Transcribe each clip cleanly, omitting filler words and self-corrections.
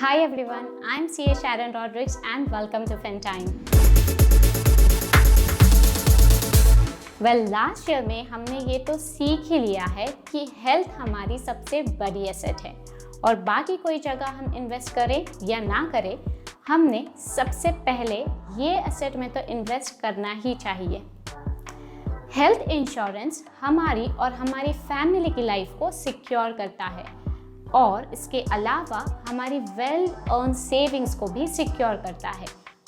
Hi everyone, I'm CA Sharon Rodrigues and welcome to FinTime. Last year में हमने ये तो सीख ही लिया है कि हेल्थ हमारी सबसे बड़ी एसेट है और बाकी कोई जगह हम इन्वेस्ट करें या ना करें, हमने सबसे पहले ये एसेट में तो इन्वेस्ट करना ही चाहिए। हेल्थ इंश्योरेंस हमारी और हमारी फैमिली की लाइफ को सिक्योर करता है और इसके अलावा हमारी वेल अर्न सेविंग्स को भी सिक्योर करता है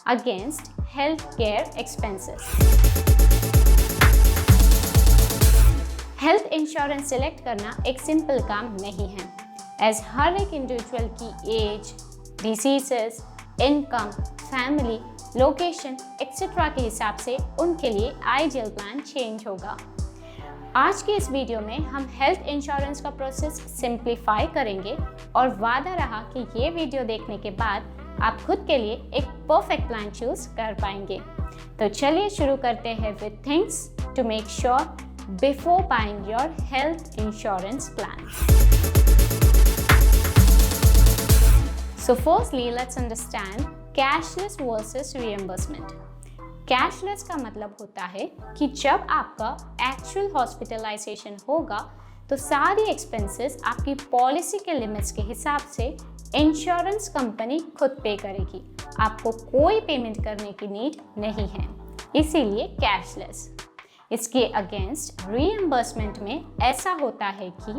against health care expenses. Health insurance select करना एक सिंपल काम नहीं है, एज हर एक इंडिविजुअल की age, diseases, income, family, location etcetera के हिसाब से उनके लिए आइडियल प्लान चेंज होगा। आज के इस वीडियो में हम हेल्थ इंश्योरेंस का प्रोसेस सिंप्लीफाई करेंगे और वादा रहा कि ये वीडियो देखने के बाद आप खुद के लिए एक परफेक्ट प्लान चूज कर पाएंगे। तो चलिए शुरू करते हैं with things to make sure before buying your health insurance plan. So firstly, let's understand cashless versus reimbursement. Cashless का मतलब होता है कि जब आपका एक्चुअल हॉस्पिटलाइजेशन होगा तो सारी एक्सपेंसेस आपकी पॉलिसी के लिमिट्स के हिसाब से इंश्योरेंस कंपनी खुद पे करेगी, आपको कोई पेमेंट करने की नीड नहीं है, इसीलिए कैशलेस। इसके अगेंस्ट रीइंबर्समेंट में ऐसा होता है कि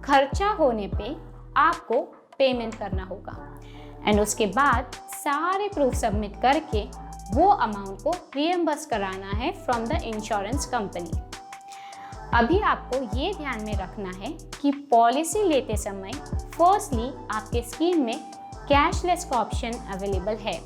खर्चा होने पे आपको पेमेंट करना होगा एंड उसके बाद सारे प्रूफ सबमिट करके वो अमाउंट को रीइंबर्स कराना है फ्रॉम द इंश्योरेंस कंपनी। अभी आपको ये ध्यान में रखना है कि पॉलिसी लेते समय फर्स्टली आपके स्कीम में कैशलेस का ऑप्शन अवेलेबल है।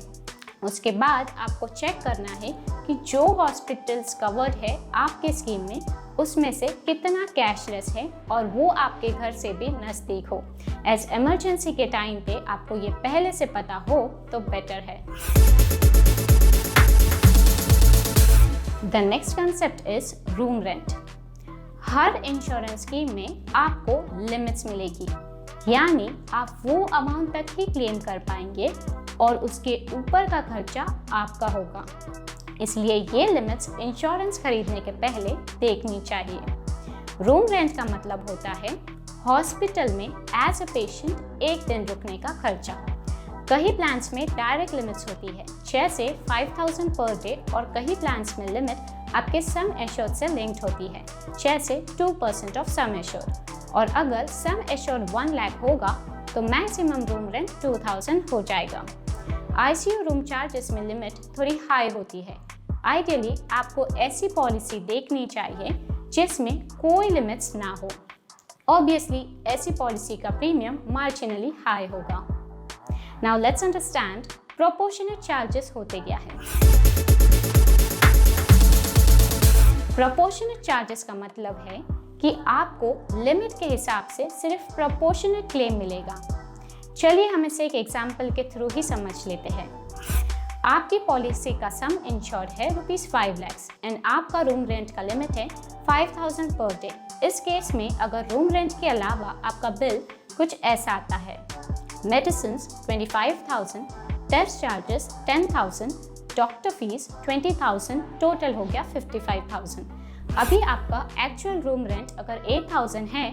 उसके बाद आपको चेक करना है कि जो हॉस्पिटल्स कवर्ड है आपके स्कीम में उसमें से कितना कैशलेस है और वो आपके घर से भी नज़दीक हो, एज इमरजेंसी के टाइम पे आपको ये पहले से पता हो तो बेटर है। The next concept is room rent. Her insurance scheme में आपको लिमिट्स मिलेगी, यानी आप वो अमाउंट तक ही क्लेम कर पाएंगे और उसके ऊपर का खर्चा आपका होगा, इसलिए ये लिमिट्स इंश्योरेंस खरीदने के पहले देखनी चाहिए। रूम रेंट का मतलब होता है हॉस्पिटल में एज अ पेशेंट एक दिन रुकने का खर्चा। कई प्लान्स में डायरेक्ट लिमिट्स होती है, जैसे 5000 पर डे, और कई प्लान्स में लिमिट आपके सम एश्योर्ड से लिंक्ड होती है, जैसे 2% ऑफ सम एश्योर्ड, और अगर सम एश्योर्ड 1 लाख होगा तो मैक्सिमम रूम रेंट 2000 हो जाएगा। आईसीयू रूम चार्जेस में लिमिट थोड़ी हाई होती है। आइडियली आपको ऐसी पॉलिसी देखनी चाहिए जिसमें कोई लिमिट्स ना हो। ऑब्वियसली ऐसी पॉलिसी का प्रीमियम मार्जिनली हाई होगा। Now let's understand proportionate charges होते क्या है। प्रोपोर्शनेट चार्जेस का मतलब है कि आपको लिमिट के हिसाब से सिर्फ प्रोपोर्शनेट क्लेम मिलेगा। चलिए हम इसे एक एग्जाम्पल के थ्रू ही समझ लेते हैं। आपकी पॉलिसी का सम इंश्योर्ड है ₹5 लाख एंड आपका रूम रेंट का लिमिट है 5000 पर डे। इस केस में अगर रूम रेंट के अलावा आपका बिल कुछ ऐसा आता है: medicines 25,000, test charges 10,000, doctor fees 20,000, total हो गया 55,000। अभी आपका एक्चुअल रूम रेंट अगर 8,000 है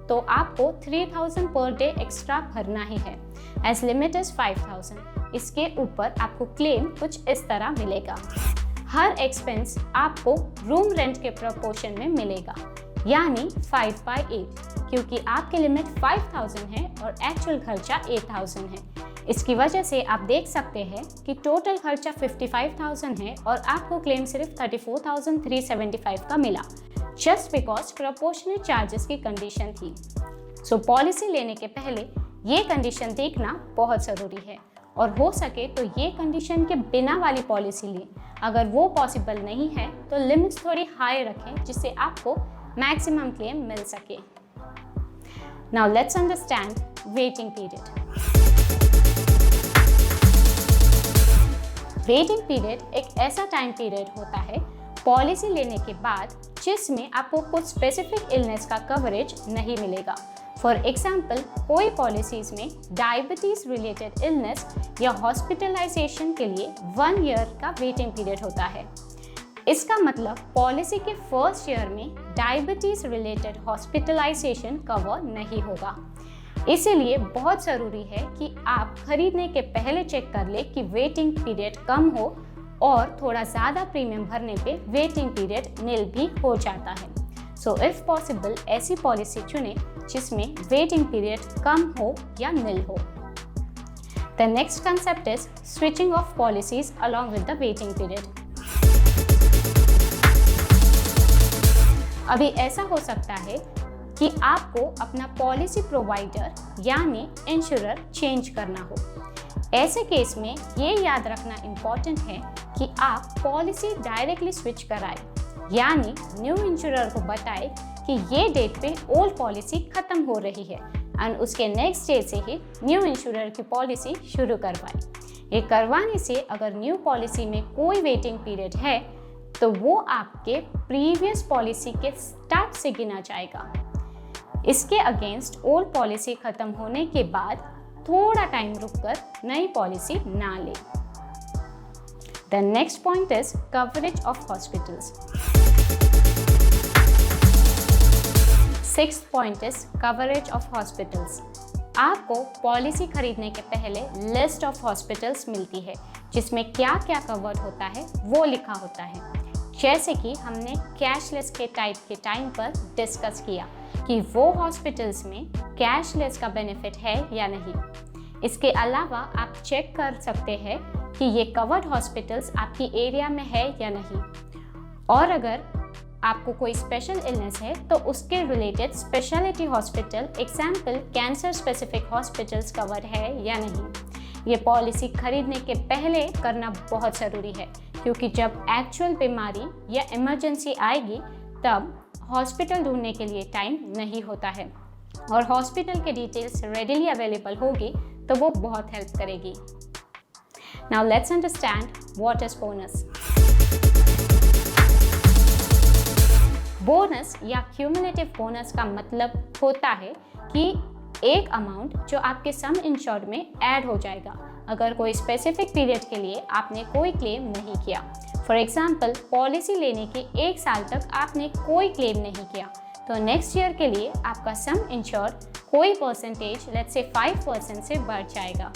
तो आपको 3,000 पर डे एक्स्ट्रा भरना ही है, एज लिमिट इज 5,000। इसके ऊपर आपको क्लेम कुछ इस तरह मिलेगा। हर एक्सपेंस आपको रूम रेंट के प्रोपोर्शन में मिलेगा, यानी 5/8, क्योंकि आपकी लिमिट 5000 है और एक्चुअल खर्चा 8000 है। इसकी वजह से आप देख सकते हैं कि टोटल खर्चा 55,000 है और आपको क्लेम सिर्फ 34,375 का मिला, जस्ट बिकॉज प्रोपोर्शनेट चार्जेस की कंडीशन थी। सो पॉलिसी लेने के पहले ये कंडीशन देखना बहुत ज़रूरी है और हो सके तो ये कंडीशन के बिना वाली पॉलिसी लें। अगर वो पॉसिबल नहीं है तो लिमिट्स थोड़ी हाई रखें जिससे आपको मैक्सिमम क्लेम मिल सके। Now let's understand waiting period. Waiting period एक ऐसा टाइम पीरियड होता है पॉलिसी लेने के बाद जिसमें आपको कुछ स्पेसिफिक इलनेस का कवरेज नहीं मिलेगा, फॉर एग्जाम्पल, कोई पॉलिसीज में डायबिटीज रिलेटेड इलनेस या हॉस्पिटलाइजेशन के लिए 1 ईयर का वेटिंग पीरियड होता है। इसका मतलब पॉलिसी के फर्स्ट ईयर में डायबिटीज रिलेटेड हॉस्पिटलाइजेशन कवर नहीं होगा। इसीलिए बहुत ज़रूरी है कि आप खरीदने के पहले चेक कर ले कि वेटिंग पीरियड कम हो, और थोड़ा ज़्यादा प्रीमियम भरने पे वेटिंग पीरियड निल भी हो जाता है। सो इफ़ पॉसिबल ऐसी पॉलिसी चुनें जिसमें वेटिंग पीरियड कम हो या निल हो। The next concept is switching off policies along with the waiting period. अभी ऐसा हो सकता है कि आपको अपना पॉलिसी प्रोवाइडर यानी इंश्योरर चेंज करना हो। ऐसे केस में ये याद रखना इम्पॉर्टेंट है कि आप पॉलिसी डायरेक्टली स्विच कराएं, यानी न्यू इंश्योरर को बताएं कि ये डेट पे ओल्ड पॉलिसी खत्म हो रही है एंड उसके नेक्स्ट डे से ही न्यू इंश्योरर की पॉलिसी शुरू करवाएं। ये करवाने से अगर न्यू पॉलिसी में कोई वेटिंग पीरियड है तो वो आपके प्रीवियस पॉलिसी के स्टार्ट से गिना जाएगा। इसके अगेंस्ट ओल्ड पॉलिसी खत्म होने के बाद थोड़ा टाइम रुककर नई पॉलिसी ना ले। The next point is coverage of hospitals. 6th point is coverage of hospitals. आपको पॉलिसी खरीदने के पहले लिस्ट ऑफ हॉस्पिटल्स मिलती है जिसमें क्या क्या कवर होता है वो लिखा होता है। जैसे कि हमने कैशलेस के टाइप के टाइम पर डिस्कस किया कि वो हॉस्पिटल्स में कैशलेस का बेनिफिट है या नहीं। इसके अलावा आप चेक कर सकते हैं कि ये कवर्ड हॉस्पिटल्स आपकी एरिया में है या नहीं, और अगर आपको कोई स्पेशल इलनेस है तो उसके related speciality hospital example cancer specific hospitals cover है या नहीं। ये पॉलिसी खरीदने के पहले करना बहुत ज़रूरी है, क्योंकि जब एक्चुअल बीमारी या इमरजेंसी आएगी तब हॉस्पिटल ढूंढने के लिए टाइम नहीं होता है, और हॉस्पिटल के डिटेल्स रेडिली अवेलेबल होगी तो वो बहुत हेल्प करेगी। Now let's understand what is bonus. Bonus या क्यूमुलेटिव बोनस का मतलब होता है कि एक अमाउंट जो आपके सम इंश्योर्ड में ऐड हो जाएगा अगर कोई स्पेसिफिक पीरियड के लिए आपने कोई क्लेम नहीं किया। फॉर एग्जाम्पल, पॉलिसी लेने के 1 साल तक आपने कोई क्लेम नहीं किया तो नेक्स्ट ईयर के लिए आपका सम इंश्योर्ड कोई परसेंटेज लेट्स से 5% से बढ़ जाएगा।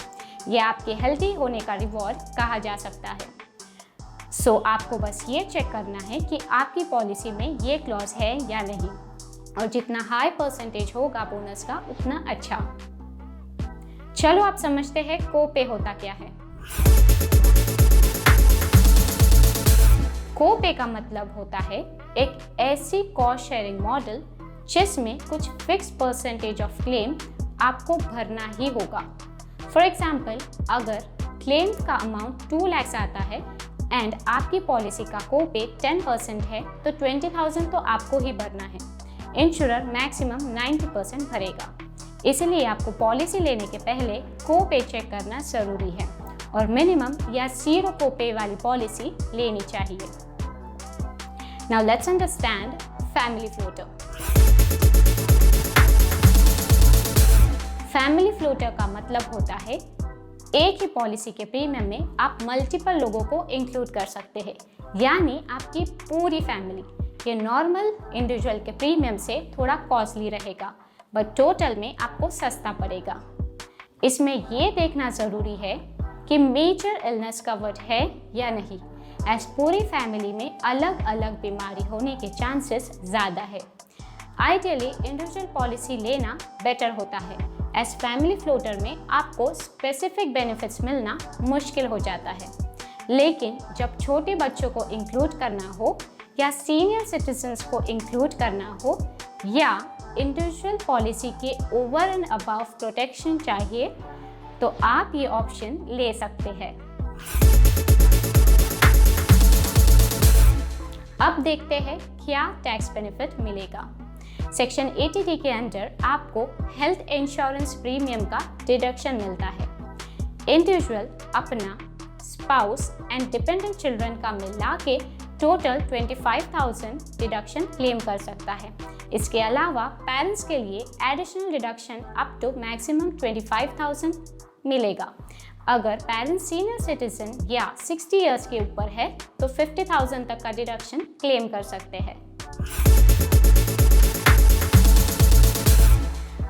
यह आपके हेल्दी होने का रिवॉर्ड कहा जा सकता है। सो आपको बस ये चेक करना है कि आपकी पॉलिसी में ये क्लॉज है या नहीं, और जितना हाई परसेंटेज होगा बोनस का उतना अच्छा। चलो आप समझते हैं कोपे होता क्या है। कोपे का मतलब होता है एक ऐसी कॉस्ट शेयरिंग मॉडल जिसमें कुछ फिक्स परसेंटेज ऑफ क्लेम आपको भरना ही होगा। फॉर एग्जाम्पल, अगर क्लेम का अमाउंट 2 लाख आता है एंड आपकी पॉलिसी का कोपे 10% है तो 20,000 तो आपको ही भरना है। इंश्योरर मैक्सिमम 90% भरेगा। इसलिए आपको पॉलिसी लेने के पहले कोपे चेक करना ज़रूरी है और मिनिमम या 0 कोपे वाली पॉलिसी लेनी चाहिए। Now let's understand family floater. Family floater का मतलब होता है एक ही पॉलिसी के प्रीमियम में आप मल्टीपल लोगों को इंक्लूड कर सकते हैं, यानी आपकी पूरी फैमिली। ये नॉर्मल इंडिविजुअल के प्रीमियम से थोड़ा कॉस्टली रहेगा बट टोटल में आपको सस्ता पड़ेगा। इसमें ये देखना ज़रूरी है कि मेजर इलनेस कवर्ड है या नहीं, एज पूरी फैमिली में अलग अलग बीमारी होने के चांसेस ज़्यादा है। आइडियली इंडिविजुअल पॉलिसी लेना बेटर होता है, एज फैमिली फ्लोटर में आपको स्पेसिफिक बेनिफिट्स मिलना मुश्किल हो जाता है। लेकिन जब छोटे बच्चों को इंक्लूड करना हो या सीनियर सिटीजन्स को इंक्लूड करना हो या इंडिविजुअल पॉलिसी के ओवर एंड अबव प्रोटेक्शन चाहिए तो आप ये ऑप्शन ले सकते हैं। अब देखते हैं क्या टैक्स बेनिफिट मिलेगा। सेक्शन 80D के अंदर आपको हेल्थ इंश्योरेंस प्रीमियम का डिडक्शन मिलता है। इंडिविजुअल अपना स्पाउस एंड डिपेंडेंट चिल्ड्रन का मिला के टोटल 25,000 डिडक्शन क्लेम कर सकता है। इसके अलावा पेरेंट्स के लिए additional deduction up to maximum 25,000 मिलेगा। अगर पेरेंट्स सीनियर सिटीजन या 60 इयर्स के ऊपर है तो 50,000 तक का डिडक्शन क्लेम कर सकते हैं।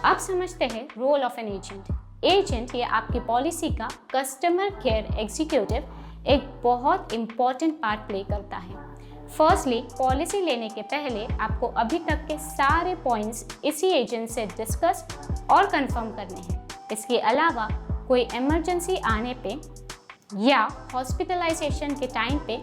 अब समझते हैं role of an agent. Agent या आपकी पॉलिसी का कस्टमर केयर एग्जीक्यूटिव एक बहुत इंपॉर्टेंट पार्ट प्ले करता है। फर्स्टली, पॉलिसी लेने के पहले आपको अभी तक के सारे पॉइंट्स इसी एजेंट से डिस्कस और कंफर्म करने हैं। इसके अलावा कोई इमरजेंसी आने पे या हॉस्पिटलाइजेशन के टाइम पे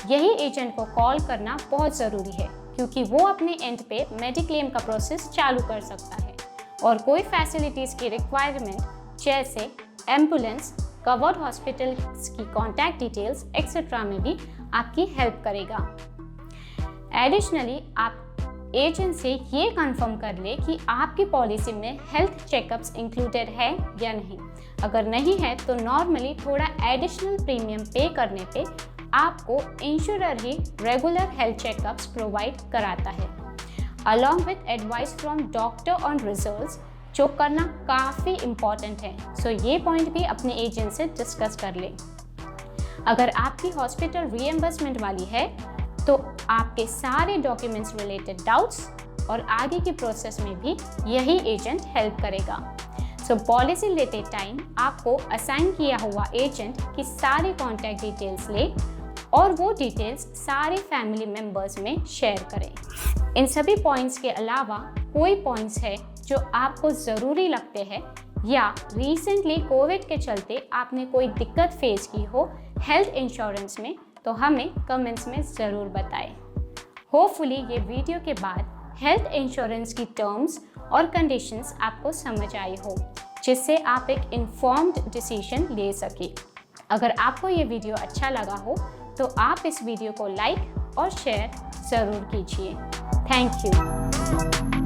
यही एजेंट को कॉल करना बहुत ज़रूरी है, क्योंकि वो अपने एंड पे मेडिक्लेम का प्रोसेस चालू कर सकता है और कोई फैसिलिटीज़ की रिक्वायरमेंट जैसे एम्बुलेंस, कवर्ड हॉस्पिटल्स की कॉन्टैक्ट डिटेल्स एक्सेट्रा में भी आपकी हेल्प करेगा। एडिशनली, आप एजेंट से ये कंफर्म कर ले कि आपकी पॉलिसी में हेल्थ चेकअप्स इंक्लूडेड है या नहीं। अगर नहीं है तो नॉर्मली थोड़ा एडिशनल प्रीमियम पे करने पे आपको इंश्योरर ही रेगुलर हेल्थ चेकअप्स प्रोवाइड कराता है, along with advice from doctor on results, जो करना काफ़ी इम्पॉर्टेंट है। सो ये पॉइंट भी अपने एजेंट से डिस्कस कर ले। अगर आपकी हॉस्पिटल रीएम्बर्समेंट वाली है तो आपके सारे डॉक्यूमेंट्स रिलेटेड डाउट्स और आगे की प्रोसेस में भी यही एजेंट हेल्प करेगा। सो पॉलिसी लेते टाइम आपको असाइन किया हुआ एजेंट की सारी कॉन्टैक्ट डिटेल्स ले और वो डिटेल्स सारे फैमिली मेम्बर्स में शेयर करें। इन सभी पॉइंट्स के अलावा कोई पॉइंट्स है जो आपको ज़रूरी लगते हैं या रिसेंटली कोविड के चलते आपने कोई दिक्कत फेस की हो हेल्थ इंश्योरेंस में, तो हमें कमेंट्स में ज़रूर बताएं। होपफुली ये वीडियो के बाद हेल्थ इंश्योरेंस की टर्म्स और कंडीशंस आपको समझ आई हो, जिससे आप एक इन्फॉर्म्ड डिसीजन ले सके। अगर आपको ये वीडियो अच्छा लगा हो तो आप इस वीडियो को लाइक और शेयर ज़रूर कीजिए। Thank you.